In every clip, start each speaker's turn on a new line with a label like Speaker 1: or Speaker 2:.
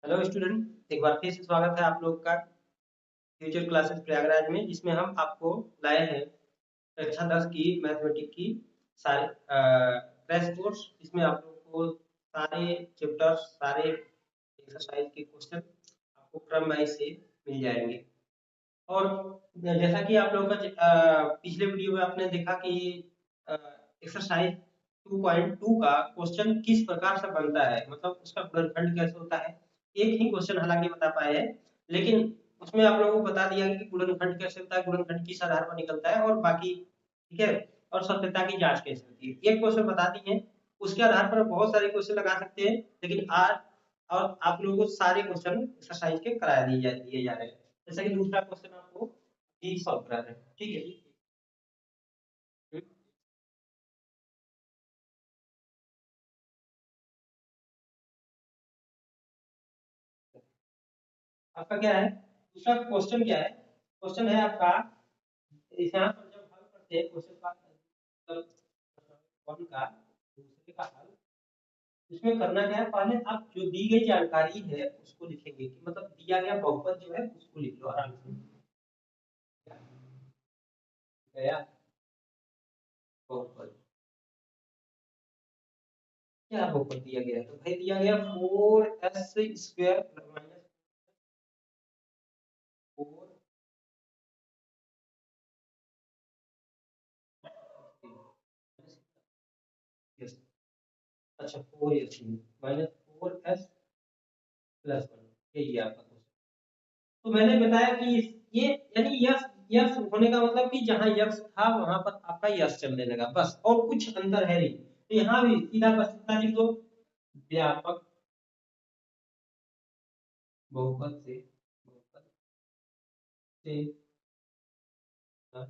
Speaker 1: Hello student, एक बार फिर से स्वागत है आप लोग का फ्यूचर क्लासेस प्रयागराज में, जिसमें हम आपको लाए हैं कक्षा 10 की मैथमेटिक्स की सारे क्रैश कोर्स। इसमें आप लोग को सारे चैप्टर्स, सारे एक्सरसाइज के क्वेश्चन आपको क्रम वाइज से मिल जाएंगे। और जैसा कि आप लोगों का पिछले वीडियो में आपने देखा कि एक्सरसाइज 2.2 का क्वेश्चन किस प्रकार से बनता है, मतलब उसका गुणनखंड कैसे होता है। एक ही क्वेश्चन हालांकि बता पाए हैं, लेकिन उसमें आप लोगों को बता दिया कि गुणनखंड कैसे होता है, गुणनखंड किस आधार पर निकलता है और बाकी ठीक है। और सत्यता की जांच कैसे होती है, एक क्वेश्चन बता दिए। उसके आधार पर बहुत सारे क्वेश्चन लगा सकते हैं, लेकिन आज और आप लोगों को सारे क्वेश्चन एक्सरसाइज के करा दिए जा रहे हैं। जैसा कि दूसरा क्वेश्चन आपको ठीक सॉल्व करा रहे हैं, ठीक है। आपका क्या है, दूसरा क्वेश्चन क्या है। क्वेश्चन है आपका, इस यहाँ पर जब हल करते हैं क्वेश्चन का वन का दूसरे का हल, इसमें करना क्या है, पहले आप जो दी गई जानकारी है उसको लिखेंगे कि मतलब दिया गया बहुपद जो है उसको लिख लो आराम से। गया बहुपद, क्या बहुपद दिया गया है, तो भाई दिया गया 4s² माइनस 4। यस, अच्छा 4s माइनस 4s+1, यही है आपका क्वेश्चन। तो मैंने बताया कि ये यानी यस, यस होने का मतलब कि जहां यस था वहां पर आपका यस चलने लगा, बस और कुछ अंतर है नहीं। तो यहाँ भी सीधा बस इतना लिख दो, व्यापक बहुपद से, बहुपद से हल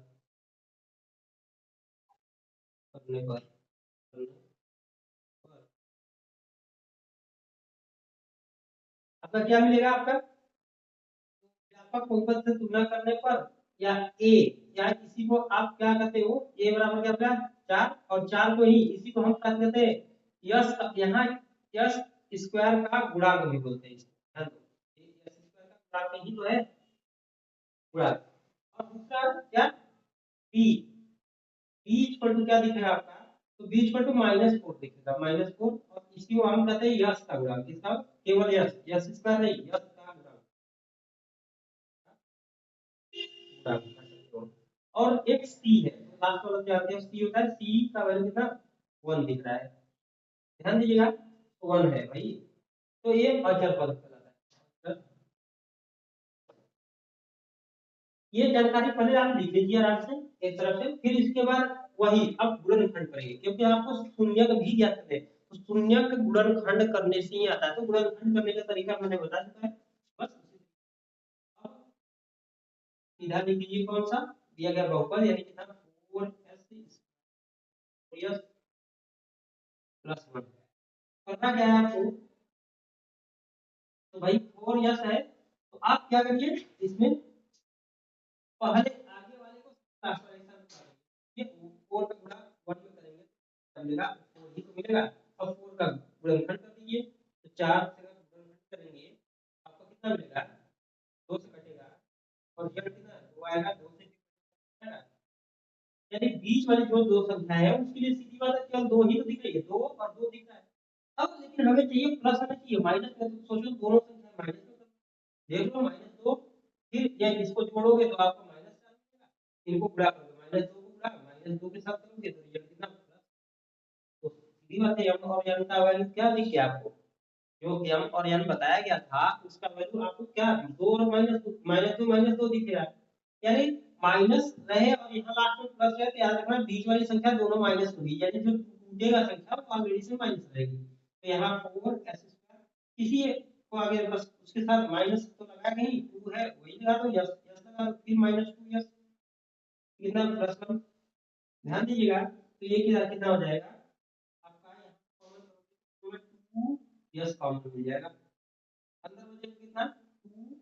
Speaker 1: करने पर, करने पर आपका क्या मिलेगा, आपका व्यापक बहुपद से तुलना करने पर, या ए, या इसी को आप क्या कहते हो, ए बराबर क्या होगा 4, और 4 को ही इसी को हम क्या कहते हैं, यस। यहाँ यस स्क्वायर का गुणांक भी बोलते हैं इसे, ध्यान दो, ये यस स्क्वायर का गुणांक ही तो है, गुणांक। और दूसरा क्या, बी, बी इक्वल टू क्या दिखेगा आपका, तो बी इक्वल टू -4 दिखेगा, -4, और इसी को हम कहते हैं यस का गुणांक, इसका केवल यस, यस स्क्वायर नहीं, यस का गुणांक, और एक सी है, लास्ट वाला जानते हो सी होता है, सी का वैल्यू कितना 1 दिख रहा है, ध्यान दीजिएगा 1 है भाई। तो ये अचर पद कहलाता है। ये जानकारी पहले आप लिख लीजिए आराम से एक तरफ से, फिर इसके बाद वही अब गुणनखंड करेंगे, क्योंकि आपको शून्यक भी ज्ञात करना है, तो शून्यक गुणनखंड करने से ही आता है, तो गुणनखंड करने का तरीका मैंने बता चुका है। बस अब सीधा लिख लीजिए, कौन सा दिया गया बहुपद, यानी कितना 4s+1 करना क्या है आपको, तो भाई 4s है, तो आप क्या करिए इसमें पहले आगे वाले को ट्रांसफॉर्मेशन करेंगे, ये 4 का गुणा 1 में करेंगे तो मिलेगा 4 ही तो मिलेगा। अब 4 का गुणनखंड कर दीजिए, तो 4 से अगर गुणनखंड करेंगे आपको कितना मिलेगा, 2 से कटेगा, और ये कितना 2 आएगा, 2 से कटेगा, यानी बीच वाली जो दो संख्या है उसके लिए सीधी बात है, केवल 2 ही तो दिख रही है, 2 और 2 दिख रहा है। अब लेकिन हमें चाहिए प्लस आना चाहिए, माइनस में तो सोचो दोनों संख्या माइनस में, देख लो -2, फिर या इसको जोड़ोगे तो आपको -4 मिलेगा, इनको गुणा करोगे -2 को गुणा -2 के साथ करोगे तो रिजल्ट कितना प्लस। तो सीधी बात है, m और n का वैल्यू क्या दिख गया आपको, जो m और n बताया गया था उसका वैल्यू आपको क्या 2 और -2 दिख रहा है, यानी माइनस रहे और यहाँ लास्ट में प्लस रहे, तो याद रखना बीच वाली संख्या दोनों माइनस होगी, यानी जो टूटेगा संख्या वो ऑलरेडी से माइनस रहेगी। तो यहाँ 4s² किसी को आगे बस उसके साथ माइनस तो लगा नहीं, 2 है वही लगा दो, यस यस लगा दो, फिर -2 यस, कितना +1, ध्यान दीजिएगा, तो ये कितना हो जाएगा आपका, यहाँ कॉमन करोगे तो 2 यस कॉमन मिल जाएगा, अंदर बचेगा कितना 2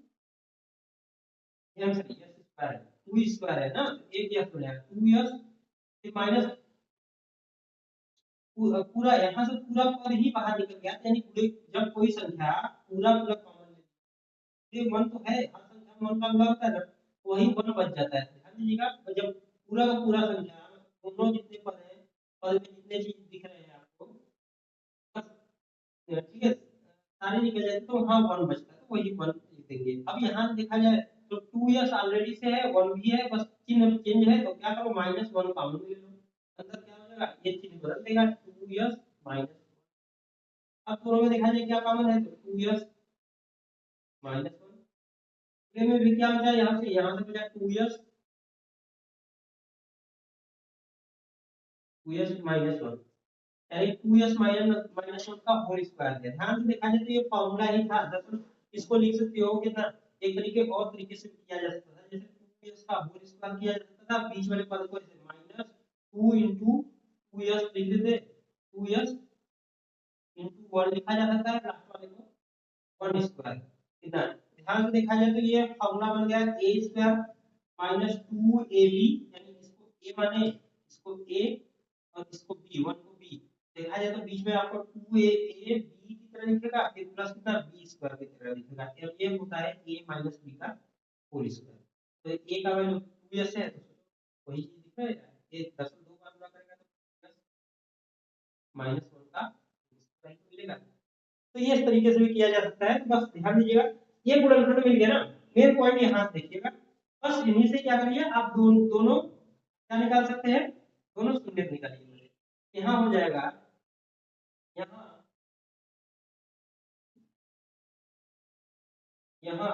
Speaker 1: यस, यस स्क्वायर 2 स्क्वायर है ना, तो एक यस हो जाएगा 2 यस, फिर माइनस पूरा यहाँ से पूरा पद ही बाहर निकल गया, यानी पूरे जब कोई संख्या पूरा पूरा कॉमन ये 1 तो है, हर संख्या में 1 का अगला होता है ना, तो वही 1 बच जाता है। ध्यान दीजिएगा, जब पूरा का पूरा संख्या दोनों जितने पद हैं, पद में जितने चीज दिख रहे हैं आपको, बस ठीक है, सारे निकल जाते तो हाँ 1 बचता है, तो वही 1 लिख देंगे। अब यहाँ से देखा जाए तो 2 यस ऑलरेडी से है, 1 भी है, बस चिन्ह चेंज है, तो क्या करो -1 कॉमन ले लो, अंदर क्या हो जाएगा, ये चिन्ह बदल देगा, 2 यस माइनस। अब दोनों में देखा जाए क्या कॉमन है, तो 2 यस -1, ये में भी क्या बचा, यहाँ से बचा 2 यस -1, यानी 2s -1 का होल स्क्वायर है। ध्यान से देखा जाए तो ये फॉर्मूला ही था। दरअसल इसको लिख सकते हो कितना, एक तरीके और तरीके से किया जा सकता था, जैसे 2s का होल स्क्वायर किया जा सकता था, बीच वाले पद को ऐसे -2 into 2s लिख देते, 2s into 1 लिखा जा सकता है, लास्ट वाले को 1 स्क्वायर, कितना। ध्यान से देखा जाए तो ये फॉर्मूला बन गया a स्क्वायर -2ab, यानी इसको a माने, इसको a और इसको b, 1 को b। देखा जाए तो बीच में आपको 2a b की तरह लिखेगा, फिर प्लस कितना b स्क्वायर की तरह लिखेगा, और ये होता है a माइनस b का होल स्क्वायर। तो a का वैल्यू 2s है, तो वही चीज दिख रहा है, ये 10 को 2 बार गुणा करेगा तो प्लस -1 का स्क्वायर मिलेगा। तो ये इस तरीके से भी किया जा सकता है। बस ध्यान दीजिएगा, ये गुणनखंड मिल गया ना, मेन पॉइंट यहाँ से देखिएगा, बस इन्हीं से क्या करिए आप, दोनों क्या निकाल सकते हैं, दोनों शून्य निकालिए। यहाँ हो जाएगा, यहाँ यहाँ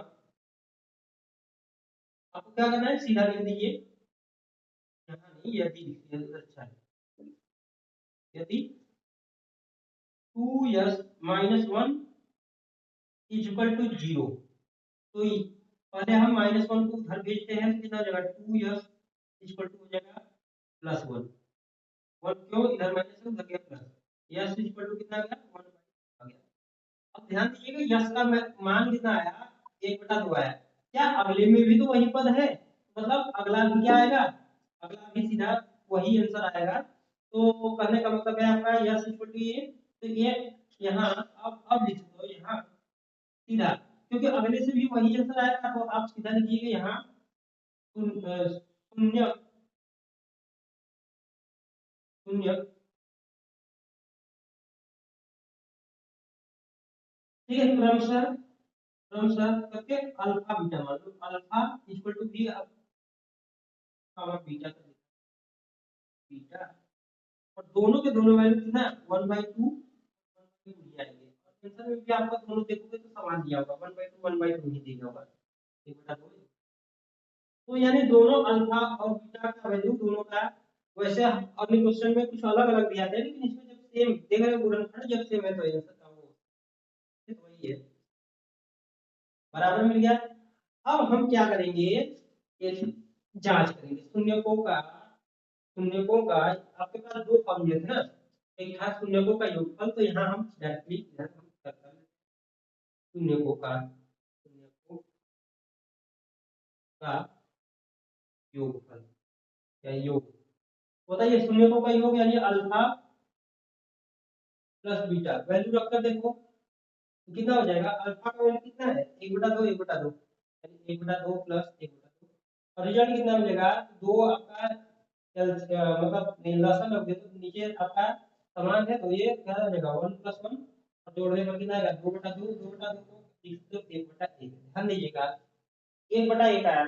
Speaker 1: आपको क्या करना है, सीधा लिख दीजिए, यहाँ नहीं, यदि लिखिए तो अच्छा है, यदि 2s -1 इज इक्वल टू 0, तो पहले हम -1 को उधर भेजते हैं, तो कितना हो जाएगा, 2s इज इक्वल टू हो जाएगा +1, 1 क्यों इधर माइनस है, उधर गया plus, yes is equal to कितना आ गया, 1 आ गया। अब ध्यान दीजिएगा, यस का मान कितना आया, 1/2 आया, क्या अगले में भी तो वही पद है, मतलब अगला भी क्या आएगा, अगला भी सीधा वही आंसर आएगा। तो कहने का मतलब है आपका यस इक्वल टू ये, तो ये यहाँ अब लिख दो यहाँ सीधा, क्योंकि अगले से भी वही आंसर आएगा, तो आप सीधा लिखिएगा यहाँ शून्य शून्य, ठीक है, क्रमशः करके अल्फा बीटा मान लो, alpha equal to B, beta का बीटा, और दोनों के दोनों वैल्यू कितना 1/2 ही आएंगे। और आंसर में भी आपका दोनों देखोगे तो समान दिया होगा, 1/2 ही दिया होगा, ये बता दो। तो यानी दोनों अल्फा और बीटा का वैल्यू दोनों का, वैसे अगले क्वेश्चन में कुछ अलग अलग दिया है, लेकिन इसमें जब सेम देख रहे हैं, गुणनखंड जब सेम है तो आंसर का वो तो वही है, बराबर मिल गया। अब हम क्या करेंगे, ये जांच करेंगे शून्यकों का आपके पास दो फॉर्मूले थे ना, एक था शून्यकों का योगफल, तो यहाँ हम डायरेक्टली करते हैं शून्यकों का योगफल या योग, बताइए शून्यकों का योग यानी अल्फा प्लस बीटा, वैल्यू रखकर देखो तो कितना हो जाएगा, अल्फा का वैल्यू कितना है 1/2 1/2, यानी 1/2 प्लस 1/2, और रिजल्ट कितना मिलेगा, दो आपका मतलब लसन हो गया, तो नीचे आपका समान है, तो ये क्या हो जाएगा 1 + 1, और जोड़ने पर कितना आएगा 2/2, 2/2 को लिख दो 1/1। ध्यान दीजिएगा 1/1 आया।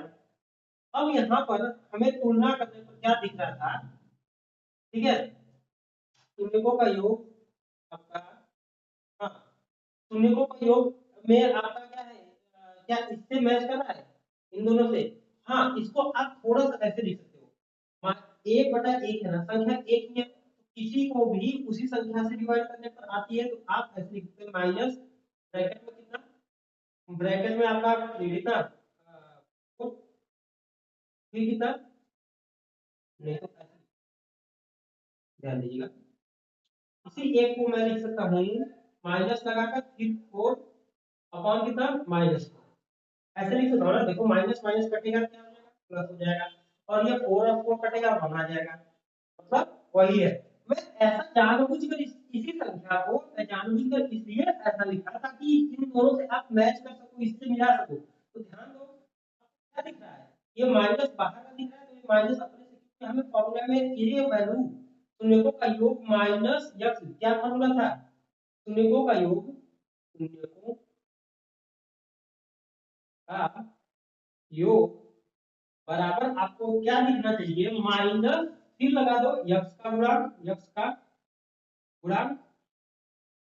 Speaker 1: अब यहाँ पर हमें तुलना करने पर क्या दिख रहा था, ठीक है, शून्यकों का योग आपका, हाँ शून्यकों का योग में आपका क्या है, क्या इससे मैच कर रहा है, इन दोनों से, हाँ इसको आप थोड़ा सा ऐसे लिख सकते हो, 1/1 है ना, संख्या एक ही है, किसी को भी उसी संख्या से डिवाइड करने पर आती है, तो आप ऐसे लिख सकते हैं माइनस ब्रैकेट में कितना, ब्रैकेट में आपका कितना फिर कितना, नहीं तो ऐसे ध्यान दीजिएगा, इसी एक को मैं लिख सकता हूँ माइनस लगाकर फिर 4 अपॉन कितना -4, ऐसे लिख सकता हूँ ना, देखो माइनस माइनस कटेगा क्या हो जाएगा, प्लस हो जाएगा, और ये 4 और 4 कटेगा 1 आ जाएगा, मतलब वही है। मैं ऐसा जानबूझकर इसी संख्या को मैं जानबूझकर इसलिए ऐसा लिखा ताकि इन दोनों से आप मैच कर सको। को इससे मिला सको। तो ध्यान दो क्या दिख रहा है, ये माइनस बाहर का दिख रहा है, तो ये माइनस अपने से, क्योंकि हमें फॉर्मूला में ये वैल्यू शून्यकों का योग माइनस यक्स, क्या फॉर्मूला था, शून्यकों का योग, शून्यकों का योग बराबर आपको क्या दिखना चाहिए, माइनस, फिर लगा दो यक्स का गुणांक, यक्स का गुणांक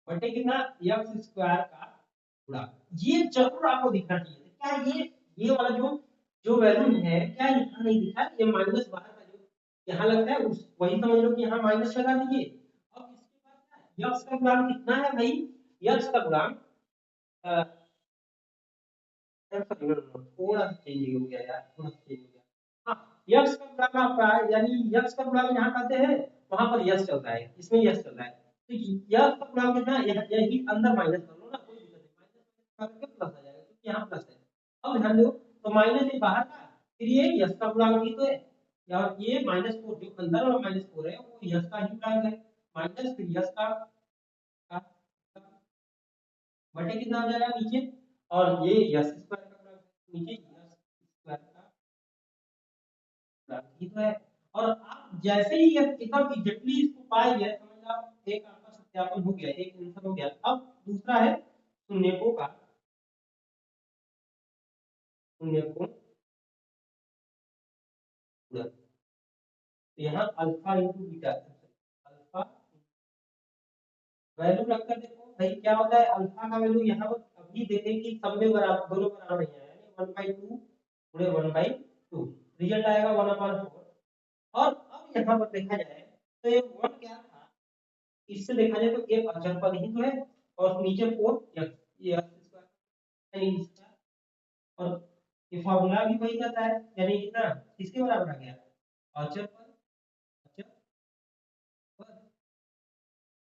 Speaker 1: बटे कितना, यक्स स्क्वायर का गुणांक। ये जरूर आपको दिखना चाहिए। क्या ये वाला जो जो वैल्यू है, क्या यहाँ नहीं दिखा, ये माइनस बाहर का जो यहाँ लगता है उस वही समझ लो कि यहाँ माइनस लगा दीजिए। अब इसके बाद क्या है, यक्स का गुणांक कितना है भाई, यक्स का गुणांक थोड़ा चेंज हो गया यार, थोड़ा चेंज हो गया। हाँ, यक्स का गुणांक आपका है, यानी यक्स का गुणांक यहाँ कहते हैं, वहां पर यस चलता है, इसमें यस चल रहा है, तो यक्स का गुणांक कितना है, यही अंदर माइनस कर लो ना, कोई दिक्कत नहीं, माइनस करके प्लस आ जाएगा क्योंकि यहाँ प्लस है। अब ध्यान दो, तो माइनस ये बाहर का, फिर ये यस का गुणांक ही तो है, और ये -4 जो अंदर वाला -4 है वो यस का ही गुणांक है, माइनस फिर यस का बटे कितना हो जाएगा नीचे, और ये यस स्क्वायर का गुणांक है, नीचे यस स्क्वायर का गुणांक ही तो है। और आप जैसे ही ये एकदम एग्जैक्टली इसको पाएंगे, समझ लो एक आपका सत्यापन हो गया, एक आंसर हो गया। अब दूसरा है शून्यकों का, शून्यकों गुणन। तो यहाँ alpha into beta, alpha value रखकर देखो भाई क्या होता है, अल्फा का वैल्यू यहाँ पर अभी देखें कि सब में बराबर, दोनों बराबर नहीं है, यानी 1/2 गुणे 1/2, रिजल्ट आएगा 1/4। और अब यहाँ पर देखा जाए तो ये 1 क्या था, इससे देखा जाए तो एक अचर पद ही तो है, और नीचे 4 x, ये x स्क्वायर यानी इसका, और ये फार्मूला भी वही कहता है, यानी कितना किसके बराबर आ गया, अचर पद, अचर पद,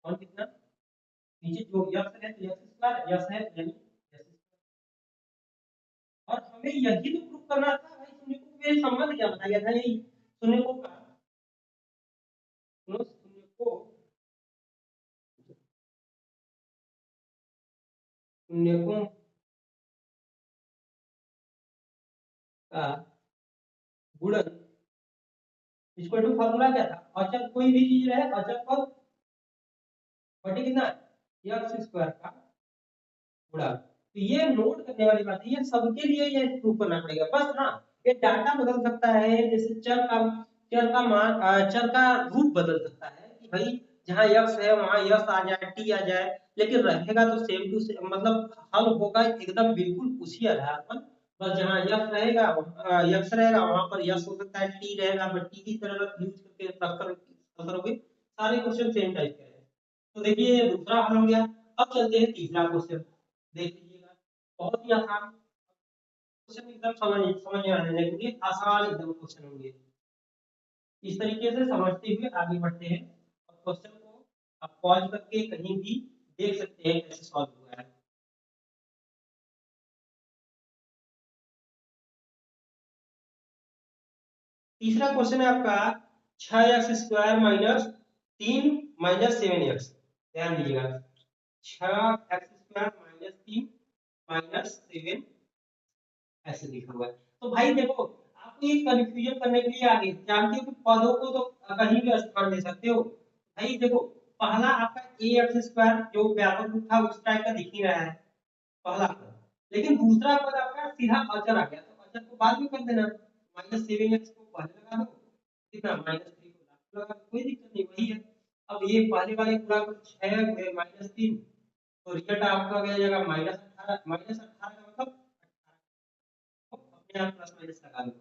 Speaker 1: और कितना नीचे जो x है तो x स्क्वायर, यस है यानी यस। और हमें यही तो प्रूफ करना था भाई, शून्य को में संबंध क्या बताया था, यही शून्य को का, शून्य को, शून्य को का गुणन, इक्वल टू फार्मूला क्या था, अचर कोई भी चीज रहे अचर पर बटे कितना एक्स स्क्वायर का गुणा। तो ये नोट करने वाली बात है, ये सबके लिए ये प्रूफ करना पड़ेगा बस। हाँ, ये डाटा बदल सकता है, जैसे चर का मान, चर का रूप बदल सकता है कि भाई जहाँ यक्स है वहां यस आ जाए, टी आ जाए, लेकिन रहेगा तो सेम टू सेम, मतलब हल होगा एकदम बिल्कुल उसी आधार पर। बस जहाँ यस रहेगा, यक्स रहेगा वहां पर यस हो सकता है, टी रहेगा बट टी की तरह यूज करके रख करोगे, सारे क्वेश्चन सेम टाइप के हैं। तो देखिए ये दूसरा हल हो गया। अब चलते हैं तीसरा क्वेश्चन, देख लीजिएगा, बहुत ही आसान क्वेश्चन, एकदम समझ में आने लगेंगे, आसान एकदम क्वेश्चन होंगे। इस तरीके से समझते हुए आगे बढ़ते हैं, और क्वेश्चन को आप पॉज करके कहीं भी देख सकते हैं कैसे सॉल्व हुआ है। तीसरा क्वेश्चन है आपका 6x² माइनस 3 माइनस 7x। ध्यान दीजिएगा, 6x² माइनस 3 माइनस 7 ऐसे लिखा हुआ है। तो भाई देखो, आपको ये कंफ्यूजन करने के लिए आगे जानते हो कि पदों को तो कहीं भी स्थान दे सकते हो। भाई देखो, पहला आपका ax² जो व्यापक रूप था उस टाइप का दिख ही रहा है, पहला पद, लेकिन दूसरा पद आपका सीधा अचर आ गया, तो अचर को बाद में कर देना, -7x को पहले लगा दो, कितना -3 को लास्ट में लगा दो, कोई दिक्कत नहीं, वही है। अब ये पहले वाले गुणांक 6 में -3, तो रिजल्ट आपका आ जाएगा -18, -18 का मतलब अपने आप प्लस माइनस लगा लो।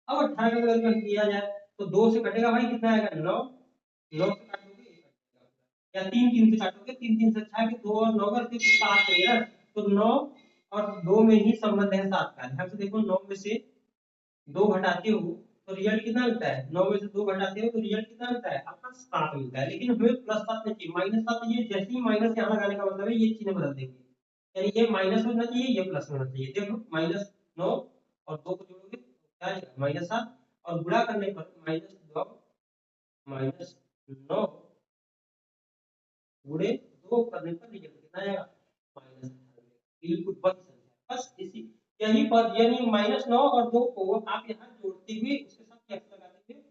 Speaker 1: अब 18 का अगर किया जाए तो 2 से कटेगा भाई, कितना आएगा 9, 9 से काटोगे या 3 3 से काटोगे, 3 3 से अच्छा है कि 2 और 9 का सिर्फ 7 चाहिए ना, तो 9 और 2 में ही संबंध है 7 का। ध्यान से देखो, 9 में से 2 घटाते हो तो रिजल्ट कितना मिलता है, 9 में से 2 घटाते हो तो रिजल्ट कितना मिलता है आपका 7 मिलता है, लेकिन हमें +7 नहीं चाहिए, -7। ये जैसे ही माइनस यहाँ लगाने का मतलब है ये चिन्ह बदल देंगे, यानी ये माइनस होना चाहिए, ये प्लस होना चाहिए। देखो -9 और 2 को जोड़ोगे तो क्या आएगा -7, और गुणा करने पर -9 -9 गुणे 2 करने पर रिजल्ट कितना आएगा -18। बिल्कुल वही संख्या, बस इसी यही पद यानी -9 और 2 को आप यहाँ जोड़ते हुए उसके साथ x लगाते हुए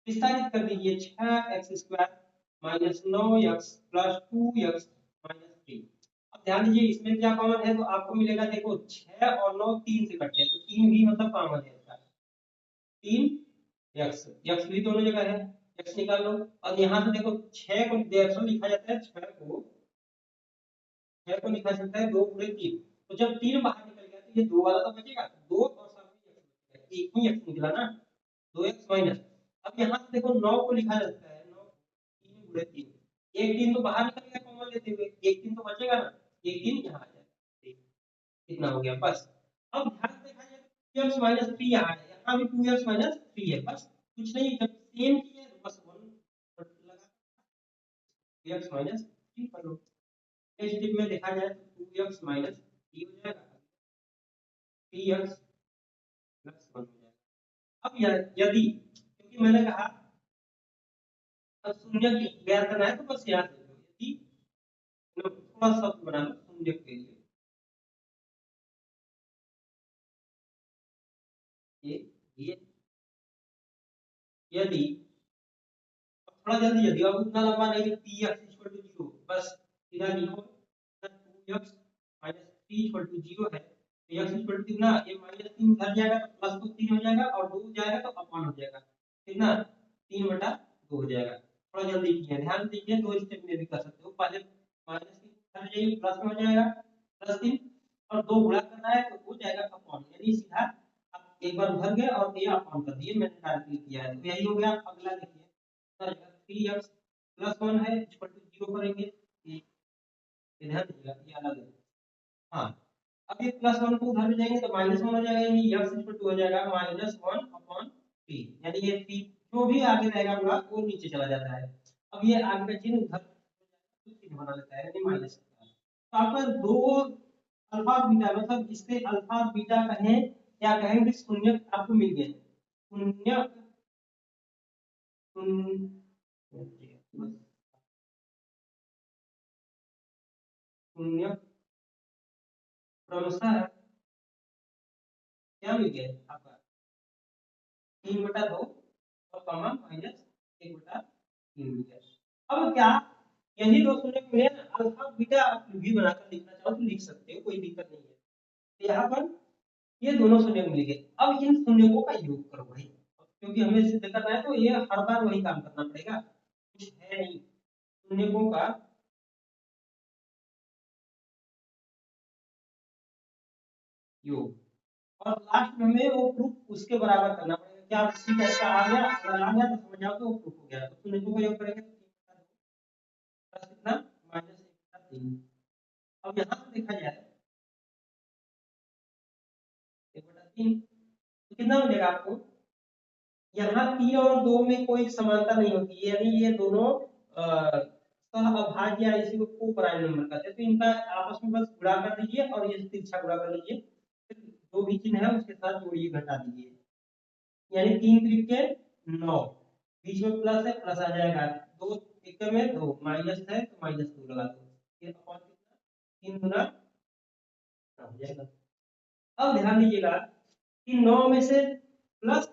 Speaker 1: विस्तारित कर दीजिए। 6x² -9x plus 2x minus 3। अब ध्यान दीजिए इसमें क्या कॉमन है, तो आपको मिलेगा, देखो 6 और 9 3 से कटते हैं, तो 3 भी मतलब कॉमन है इसका। 3 x भी दोनों जगह है, x निकाल लो। और यहाँ से देखो 6 को दरअसल लिखा जाता है, 6 को लिखा जाता है 2 गुणे 3। तो जब 3 बाहर निकल गया तो ये 2 वाला तो बचेगा, 2 और साथ में x बचेगा, एक ही x निकला ना, 2x माइनस। अब यहाँ से देखो 9 को लिखा जाता है 9 3 गुणे 3, एक 3 तो बाहर निकल गया कॉमन लेते हुए, एक 3 तो बचेगा ना, एक 3 यहाँ आ जाएगा, कितना हो गया बस। अब ध्यान से देखा जाए तो 2x माइनस 3 यहाँ है, यहाँ भी 2x माइनस 3 है, बस कुछ नहीं, जब सेम की है तो बस 1 लगा 2x माइनस 3 कर लो। इस स्टेप में देखा जाए तो 2x माइनस 3 हो जाएगा, 3x प्लस 1 हो जाएगा। अब यदि, क्योंकि मैंने कहा अब शून्य की ज्ञात करना है तो बस याद रखो, यदि थोड़ा शब्द बना लो शून्य के लिए, ये यदि, थोड़ा जल्दी जल्दी, अब उतना लंबा नहीं, पी एक्स इक्वल टू 0, बस सीधा लिखो 2x माइनस 3 इक्वल टू 0 है, तो x इक्वल टू कितना, ये माइनस 3 उधर जाएगा तो प्लस तो 3 हो जाएगा, और 2 जाएगा तो अपॉन हो जाएगा, कितना 3/2 हो जाएगा। थोड़ा जल्दी कीजिए, ध्यान दीजिए, दो स्टेप में भी कर सकते हो, पहले माइनस 3 उधर जाइए, प्लस में हो जाएगा प्लस 3, और 2 गुणा करना है तो हो जाएगा अपॉन, यानी सीधा आप एक बार उधर गए और ये अपॉन कर दिए, मैंने डायरेक्टली किया है, तो यही हो गया। अगला देखिए 3x प्लस 1 है इक्वल टू 0 करेंगे, ये ध्यान दीजिएगा, ये अलग है। हाँ, अब ये प्लस 1 को उधर ले जाएंगे तो -1 हो जाएगा, यानी x इक्वल टू हो जाएगा -1/3, यानी ये 3 जो भी आगे रहेगा पूरा वो नीचे चला जाता है। अब ये आगे का चिन्ह उधर चिन्ह बना लेता है, यानी माइनस। तो आपका दो अल्फा बीटा, मतलब इसके अल्फा बीटा कहें क्या कहेंगे, शून्य आपको मिल गए, शून्य शून्य क्रमशः क्या मिल गया आपका 3/2 और कॉमा -1/3 मिल गया। अब क्या यही दो शून्य मिले ना, अल्फा बीटा आप भी बनाकर लिखना चाहो तो लिख सकते हो, कोई दिक्कत नहीं है। तो यहाँ पर ये दोनों शून्य मिल गए, अब इन शून्यों का योग करो भाई, क्योंकि हमें सिद्ध करना है तो ये हर बार वही काम करना पड़ेगा, कुछ है नहीं शून्यों का योग, और लास्ट में हमें वो प्रूफ उसके बराबर करना पड़ेगा, क्या उसी टाइप का आ गया, अगर आ गया तो समझ जाओ तो वो प्रूफ हो गया। तो शून्यों का योग करेंगे प्लस कितना -1/3। अब यहाँ से देखा जाए 1/3 तो कितना मिलेगा आपको, यहाँ 3 और 2 में कोई समानता नहीं होती, यानी ये दोनों सहअभाज्य या इसी को को प्राइम नंबर कहते हैं, तो इनका आपस में बस गुणा कर दीजिए और ये तिरछा गुणा कर लीजिए, फिर जो भी चिन्ह है उसके साथ जोड़िए घटा दीजिए, यानी 3 त्रिके 9, बीच में प्लस है प्लस आ जाएगा, 2 त्रिके में 2 माइनस है तो -2 लगा दो, ये अपॉन कितना 3 गुना हो जाएगा। अब ध्यान दीजिएगा कि 9 में से प्लस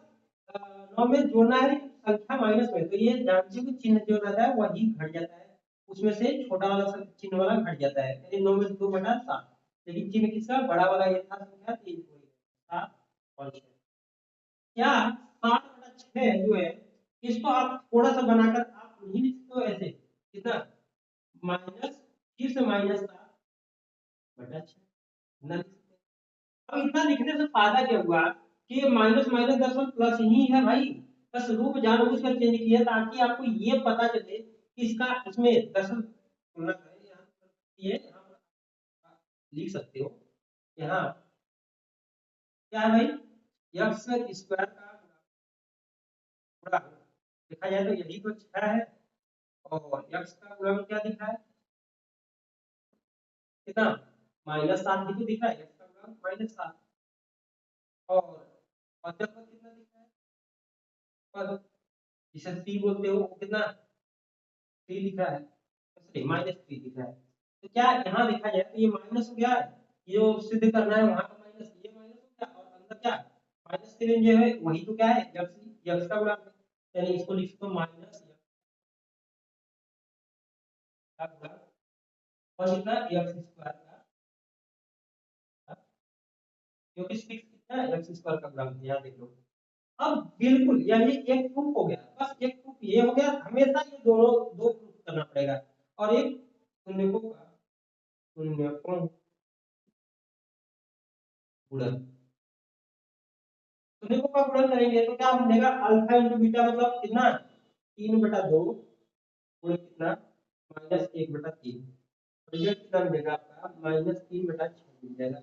Speaker 1: 9 में जोड़ना है संख्या माइनस में, तो ये जानते हो चिन्ह जो रहता है वही घट जाता है, उसमें से छोटा वाला चिन्ह वाला घट जाता है, यानी 9 में से 2/7, लेकिन चिन्ह किसका बड़ा वाला ये था संख्या 3 को 7 और 6, क्या 7/6 जो है इसको आप थोड़ा सा बनाकर आप नहीं लिख सकते हो ऐसे, कितना माइनस, फिर से -7/6 ना लिख सकते। अब इतना लिखने से फायदा क्या हुआ कि ये माइनस माइनस दरअसल प्लस ही है भाई, बस रूप जानबूझकर चेंज किया ताकि आपको ये पता चले कि इसका इसमें दरअसल तुलना करें, ये यहाँ पर लिख सकते हो, यहाँ क्या है भाई x स्क्वायर का गुणा, देखा जाए तो यही तो 6 है, और x का गुणा क्या दिख रहा है, कितना -7 भी तो दिख रहा है, x का गुणा -7, और जब कितना दिख रहा है पर, जिसे c बोलते हो वो कितना 3 दिख रहा है, सॉरी -3 दिख रहा है, तो क्या यहाँ देखा जाए तो ये माइनस हो गया है, ये जो सिद्ध करना है वहां का माइनस ये माइनस हो गया और अंदर क्या माइनस के लिए जो है वही तो क्या है यक्स का गुणक है, यानी इसको लिख सकते हो माइनस यक्स का गुणक और कितना यक्स स्क्वायर का, क्योंकि 6 कितना है यक्स स्क्वायर का गुणक है, यहाँ देख लो। अब बिल्कुल यही एक प्रूफ हो गया, बस एक प्रूफ ये हो गया, हमेशा ये दोनों दो प्रूफ करना पड़ेगा। और एक शून्यकों का शून्यकों गुणन, शून्यकों का गुणन करेंगे तो क्या बनेगा अल्फा इंटू बीटा मतलब कितना 3/2 गुणन कितना -1/3, रिजल्ट कितना मिलेगा आपका -3/6 मिल जाएगा।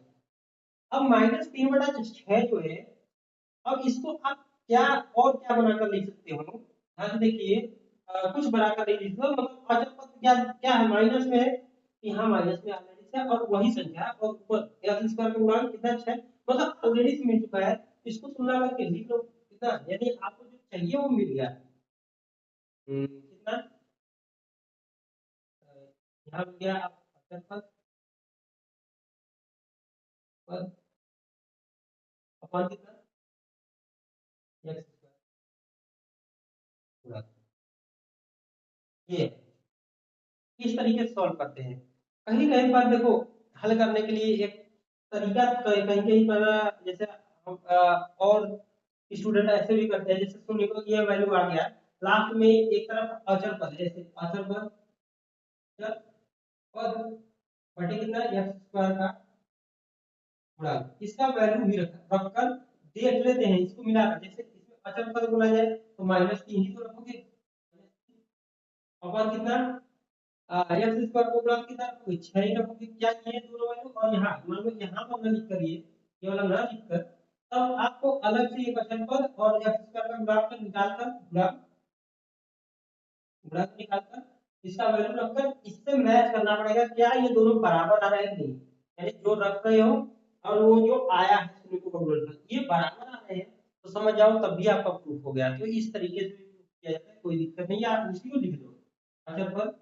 Speaker 1: अब -3/6 जो है, अब इसको आप क्या और क्या बनाकर लिख सकते हो, ध्यान से देखिए, कुछ बनाकर नहीं लिख सकते मतलब अचर पद क्या क्या है माइनस में है, यहाँ माइनस में ऑलरेडी है और वही संख्या और ऊपर एक्स स्क्वायर का गुणा कितना 6 मतलब ऑलरेडी से मिल चुका है, इसको तुलना करके लिख लो कितना, यानी आपको जो चाहिए वो मिल गया। कितना यहाँ मिल गया आप अचर पद अपन कितना एक्स स्क्वायर गुणा, ये इस तरीके से सॉल्व करते हैं। कहीं कहीं पर देखो हल करने के लिए एक तरीका कहीं कहीं कहीं पर जैसे हम और स्टूडेंट ऐसे भी करते हैं, जैसे शून्य को ये वैल्यू आ गया लास्ट में एक तरफ अचर पद है, जैसे अचर पद अचर पद बटे कितना एक्स स्क्वायर का गुणा, इसका वैल्यू भी रखकर देख लेते हैं इसको मिलाकर, जैसे इसमें अचर पद गुणा जाए तो -3 ही तो रखोगे और कितना एक्स स्क्वायर को गुणा कितना कोई 6 ही रखोगे, क्या ये दोनों वैल्यू और यहाँ मान लो यहाँ पर ना लिख कर ये वाला ना लिख कर, तब आपको अलग से एक अचर पद और एक्स स्क्वायर का गुणा निकालकर गुणक निकालकर इसका वैल्यू रखकर इससे मैच करना पड़ेगा क्या ये दोनों बराबर आ रहे हैं कि नहीं, यानी जो रख रहे हो और वो जो आया है शून्य को गुणनफल ये बराबर आ रहे हैं तो समझ जाओ तब भी आपका प्रूफ हो गया। तो इस तरीके से प्रूफ किया जाता है, कोई दिक्कत नहीं है, आप उसी को लिख दो अचर पद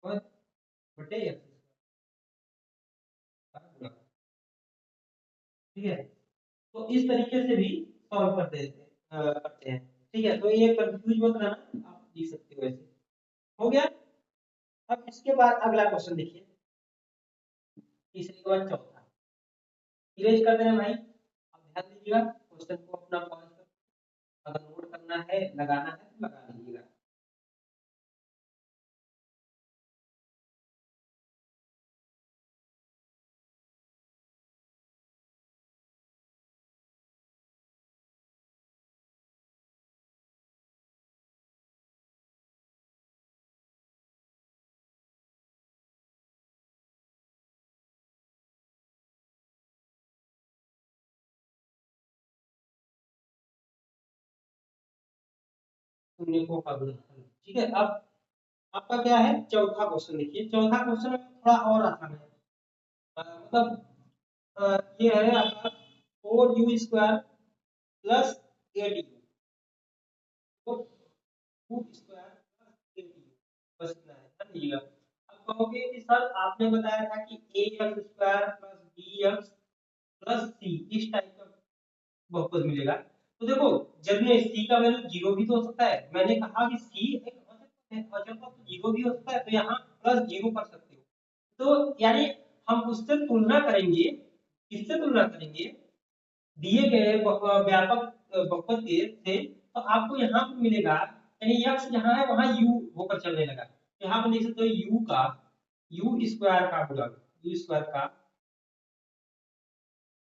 Speaker 1: पद बटे एक्स का गुणक, ठीक है। तो इस तरीके से भी सॉल्व करते हैं, ठीक है। तो ये कंफ्यूज मत रहना, आप लिख सकते हो ऐसे, हो गया। अब इसके बाद अगला क्वेश्चन देखिए, तीसरे के बाद चौथा, इरेज कर देना भाई, अब ध्यान दीजिएगा क्वेश्चन को अपना पॉज कर, अगर नोट करना है लगाना है तो लगा लीजिएगा। शून्य को का गुणनफल, ठीक है। अब आपका क्या है चौथा क्वेश्चन, देखिए चौथा क्वेश्चन में थोड़ा और आसान है, मतलब ये है आपका 4u² प्लस 8u, तो 2 स्क्वायर प्लस 8u, बस इतना है, ध्यान दीजिएगा। अब कहोगे कि सर आपने बताया था कि ax square plus bx plus c इस टाइप का बहुपद मिलेगा, तो देखो जब ये c का वैल्यू 0 भी तो हो सकता है, मैंने कहा कि c एक अचर है, अचर तो 0 भी हो सकता है, तो यहाँ प्लस 0 कर सकते हो, तो यानी हम उससे तुलना करेंगे, किससे तुलना करेंगे दिए गए व्यापक बहुपद के से, तो आपको यहाँ पर मिलेगा, यानी x जहाँ है वहां u होकर चलने लगा, यहाँ पर लिख सकते हो u का u स्क्वायर का गुणक, u स्क्वायर का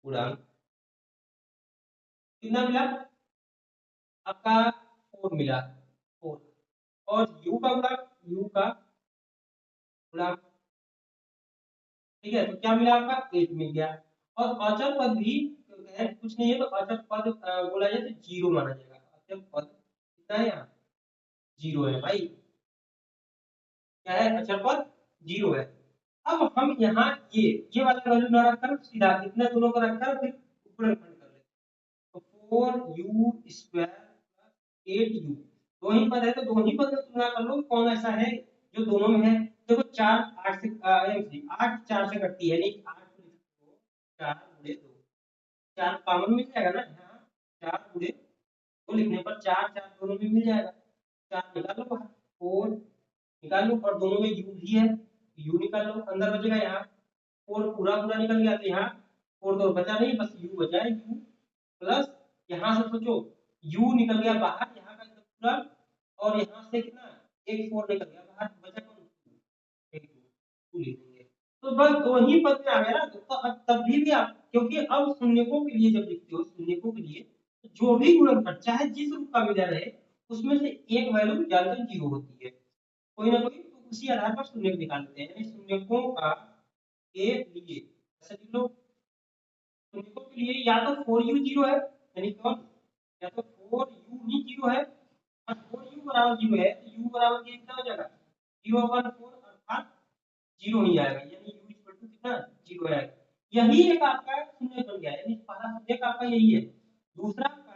Speaker 1: गुणक कितना मिला आपका 4 मिला 4, और u का गुणक u का गुणक, ठीक है, तो क्या मिला आपका 8 मिल गया। और अचर पद भी कुछ नहीं है, तो अचर पद बोला जाए तो 0 माना जाएगा, अचर पद कितना है यहाँ 0 है भाई, क्या है अचर पद 0 है। अब हम यहाँ ये वाला वैल्यू ना रखकर सीधा इतने दोनों को रखकर फिर ऊपर खंड कर लेते हैं, तो 4u स्क्वायर प्लस 8u, दो ही पद है तो दो ही पद में तुलना कर लो कौन ऐसा है जो दोनों में है, देखो 4 8 से 8 4 से कटती है, यानी 8 को लिख दो 4 गुणे 2, 4 कॉमन मिल जाएगा ना यहाँ, 4 गुणे 2 लिखने पर 4 4 दोनों में मिल जाएगा, 4 निकाल लो बाहर, 4 निकाल लो, और दोनों में u भी है, u निकाल लो, अंदर बचेगा यहाँ 4 पूरा पूरा निकल गया, तो यहाँ 4 तो बचा नहीं, बस u बचा है, u प्लस यहाँ से सोचो u निकल गया बाहर यहाँ का एकदम पूरा, और यहाँ से कितना एक 4 निकल गया बाहर, बचा कौन, एक 2 लिख देंगे। तो बस दो ही पद में आ गया ना, तो अब तब भी आप, क्योंकि अब शून्यकों के लिए जब लिखते हो शून्यकों के लिए, तो जो भी गुणनफल चाहे जिस रूप का मिला रहे, उसमें से एक वैल्यू ज्यादातर जीरो होती है, कोई ना कोई, तो उसी आधार पर शून्य निकालते हैं, यानी शून्यकों का के लिए ऐसा लिख लो, शून्यकों के लिए या तो 4u जीरो है, यानी कौन, या तो 4u ही जीरो है, और 4u बराबर जीरो है, तो u बराबर ये कितना हो जाएगा, 0/4 अर्थात जीरो ही आएगा, यानी u इक्वल टू कितना जीरो आएगा। यही एक आपका शून्य बन गया, यानी पहला शून्य आपका यही है। दूसरा आपका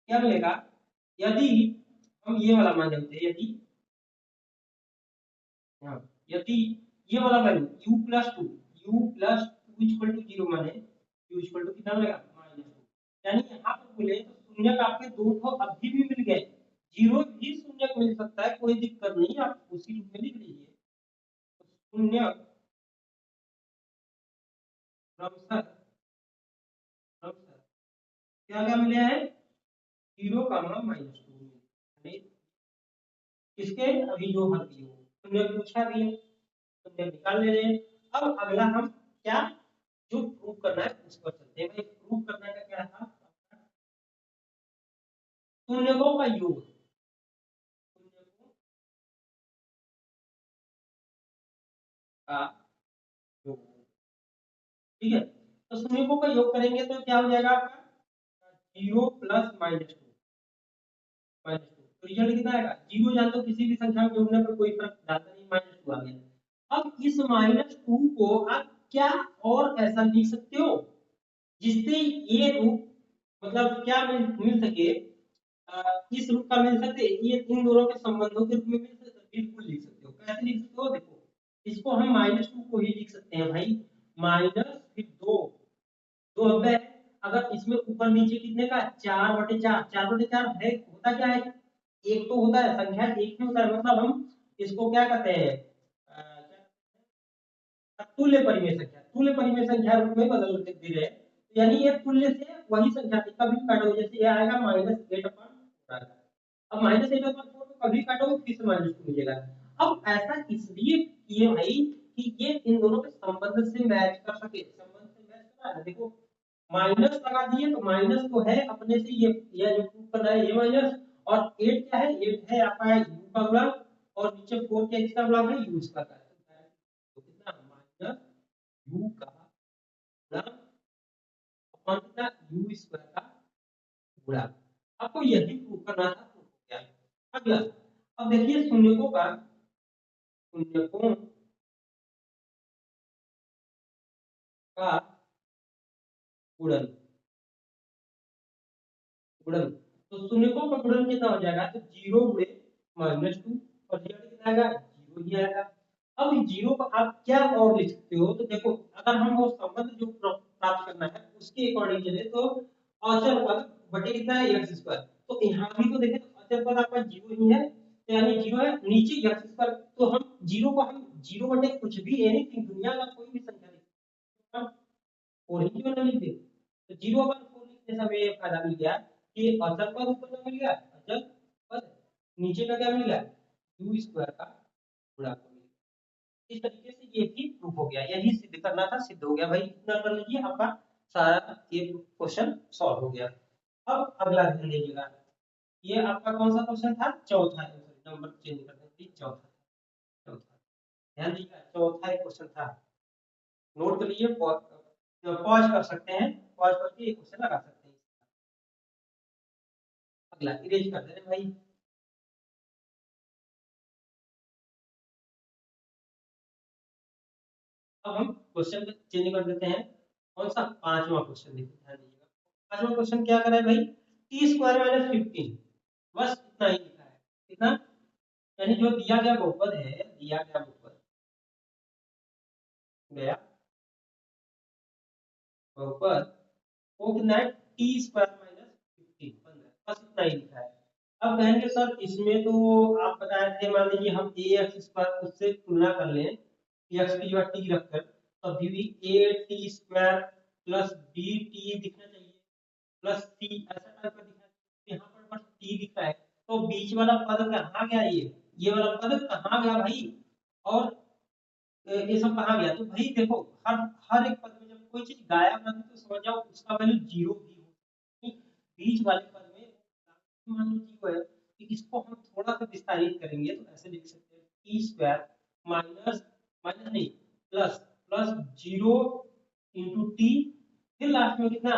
Speaker 1: क्या मिलेगा, यदि हम ये वाला मान लेते हैं, यदि हाँ, यदि ये वाला value u+2 equal to zero माने u इक्वल टू कितना मिलेगा -2, यानी यहाँ पर बोले तो शून्यक आपके दो तो अभी भी मिल गए, जीरो भी शून्यक मिल सकता है, कोई दिक्कत नहीं, आप उसी रूप में लिख लीजिए, तो शून्यक क्रमशः क्रमशः क्या क्या मिले हैं, 0, -2, किसके, अभी जो हल किए हो तुमने पूछा भी है, तुमने निकाल ले रहे हैं। अब अगला हम क्या जो प्रूव करना है उस पर चलते हैं, भाई प्रूव करने का क्या था, शून्यकों का योग, शून्यकों का योग, ठीक है, तो शून्यकों का योग करेंगे तो क्या हो जाएगा आपका 0 + -2, तो रिजल्ट कितना आएगा, जीरो जान तो किसी भी संख्या में जोड़ने पर कोई फर्क डालता नहीं, -2 आ गया। अब इस -2 को आप क्या और ऐसा लिख सकते हो जिससे ये रूप, मतलब क्या मिल सके, इस रूप का मिल सकते, ये इन दोनों के संबंधों के रूप में मिल सकते, बिल्कुल लिख सकते हो, कैसे लिख सकते हो, देखो इसको हम -2 को ही लिख सकते हैं भाई, माइनस फिर 2, 2 90, अगर इसमें ऊपर नीचे कितने का 4/4, 4/4 है, होता क्या है, एक तो होता है संख्या, एक ही होता है, मतलब हम इसको क्या कहते हैं, तुल्य परिमेय संख्या, तुल्य परिमेय संख्या रूप में बदल दे रहे हैं, यानी ये तुल्य से वही संख्या थी, कभी काटो, जैसे ये आएगा -8/4, अब -8/4 तो कभी काटो फिर से -2 मिलेगा। अब ऐसा इसलिए किए भाई कि ये इन दोनों के संबंध से मैच कर सके, संबंध से मैच कर रहा है, देखो माइनस लगा दिए तो माइनस तो है अपने से, ये जो प्रूव कर रहा है ये माइनस, और 8 क्या है, 8 है आपका u का गुणक, और नीचे 4 क्या इसका गुणक है, u इसका, तो कितना माइनस u का गुणक अपॉन कितना u स्क्वायर का गुणक, आपको यही प्रूव करना था, प्रूव हो गया। अगला, अब देखिए शून्यकों का, शून्यकों का गुणन, गुणन, तो शून्यकों का गुणन कितना हो जाएगा, तो 0 गुणे -2, और रिजल्ट कितना आएगा, 0 ही आएगा। अब इस 0 को आप क्या और लिख सकते हो, तो देखो अगर हम वो संबंध जो प्राप्त करना है उसके अकॉर्डिंग चले तो अचर पद बटे कितना है x स्क्वायर, तो यहाँ भी तो देखें तो अचर पद आपका 0 ही है, तो यानी 0 है, नीचे x स्क्वायर, तो हम 0 को हम 0 बटे कुछ भी एनीथिंग दुनिया का कोई भी संख्या लिख सकते हैं, और ही क्यों ना लिख दे, तो 0/4 लिखने से हमें ये फायदा मिल गया कि अचर पद ऊपर का मिल गया, अचर पद नीचे का क्या मिल गया, u स्क्वायर का गुणा, इस तरीके से ये भी प्रूफ हो गया, यही सिद्ध करना था, सिद्ध हो गया भाई, इतना कर लीजिए आपका सारा ये क्वेश्चन सॉल्व हो गया। अब अगला ध्यान दीजिएगा, ये आपका कौन सा क्वेश्चन था, चौथा, नंबर चेंज कर देते, चौथा, चौथा ध्यान दीजिएगा, चौथा एक क्वेश्चन था, नोट कर लीजिए, पॉज कर सकते हैं, पॉज करके ये क्वेश्चन लगा सकते हैं। अगला इरेज कर दे रहे भाई, अब हम क्वेश्चन चेंज कर देते हैं, कौन सा, पांचवा क्वेश्चन देखिए, ध्यान दीजिएगा, पांचवा क्वेश्चन क्या करा है भाई, t² - 15, बस इतना ही लिखा है, कितना, यानी जो दिया गया बहुपद है, दिया गया बहुपद गया ऊपर, वो कितना है टी स्क्वायर माइनस 15, 15 बस इतना ही लिखा है। अब कहेंगे सर इसमें तो आप बताए थे, मान लीजिए हम ए एक्स स्क्वायर उससे तुलना कर लें एक्स की जगह टी रखकर, तो अभी भी A T square plus B T दिखना चाहिए, प्लस टी ऐसा टाइप का दिखना चाहिए। यहाँ पर बस टी दिख रहा है, तो बीच वाला पद कहाँ गया, ये वाला पद कहाँ गया भाई, और ये सब कहाँ गया। तो भाई देखो हर हर एक पद में जब कोई चीज गायब रहती है तो समझ जाओ उसका वैल्यू जीरो ही हो। बीच वाले पद में मान लो जीरो है, तो इसको हम थोड़ा सा विस्तारित करेंगे तो ऐसे लिख सकते हैं टी स्क्वायर माइनस, माइनस नहीं plus, plus zero into T, फिर लास्ट में कितना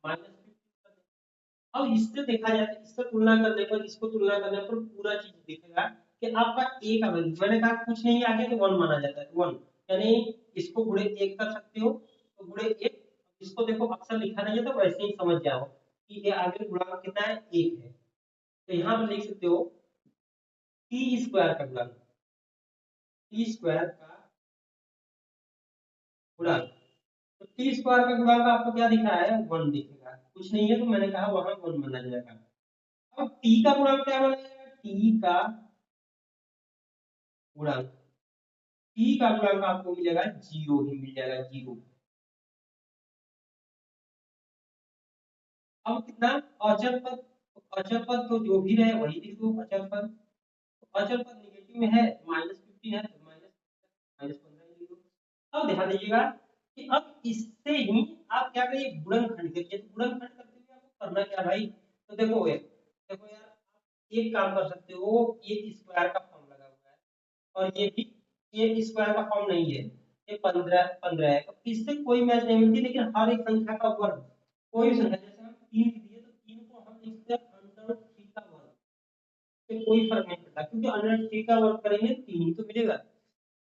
Speaker 1: माइनस 15। अब इससे देखा जाए तो इससे तुलना करने पर, इसको तुलना करने पर पूरा चीज दिखेगा कि आपका ए का वैल्यू, मैंने कहा कुछ नहीं आगे तो वन माना जाता है, वन यानी इसको गुणे एक कर सकते हो, तो गुणे एक। इसको देखो अक्सर लिखा नहीं है तो वैसे ही समझ जाओ कि ये आगे गुणा कितना है, एक है। तो यहाँ पर लिख सकते हो टी स्क्वायर का गुणा, टी स्क्वायर का गुणा, तो टी स्क्वायर का गुणांक आपको क्या दिख रहा है, वन दिखेगा, कुछ नहीं है तो मैंने कहा वहां वन माना जाएगा। अब टी का गुणांक क्या माना जाएगा, टी का गुणांक, टी का गुणांक आपको मिलेगा जीरो ही मिल जाएगा, जीरो। अब कितना अचर पद, अचर पद तो जो भी रहे वही लिख दो अचर पद, तो अचर पद निगेटिव में है माइनस 15 है तो माइनस, माइनस 15 लिख दो। अब ध्यान दीजिएगा कि अब इससे ही आप क्या करिए, गुणनखंड करिए। तो गुणनखंड करते हुए आपको करना क्या भाई, तो देखो ये देखो यार, आप एक काम कर सकते हो, ये स्क्वायर का फॉर्म लगा हुआ है और ये भी, ये स्क्वायर का फॉर्म नहीं है, ये 15 15 है, तो इससे कोई मैच नहीं मिलती, लेकिन हर एक संख्या का वर्ग, कोई भी संख्या जैसे हम 3 दिए तो 3 को हम लिखते हैं अंडर रूट 3 का वर्ग, से कोई फर्क नहीं पड़ता क्योंकि अंडर रूट 3 का वर्ग करेंगे 3 ही तो मिलेगा।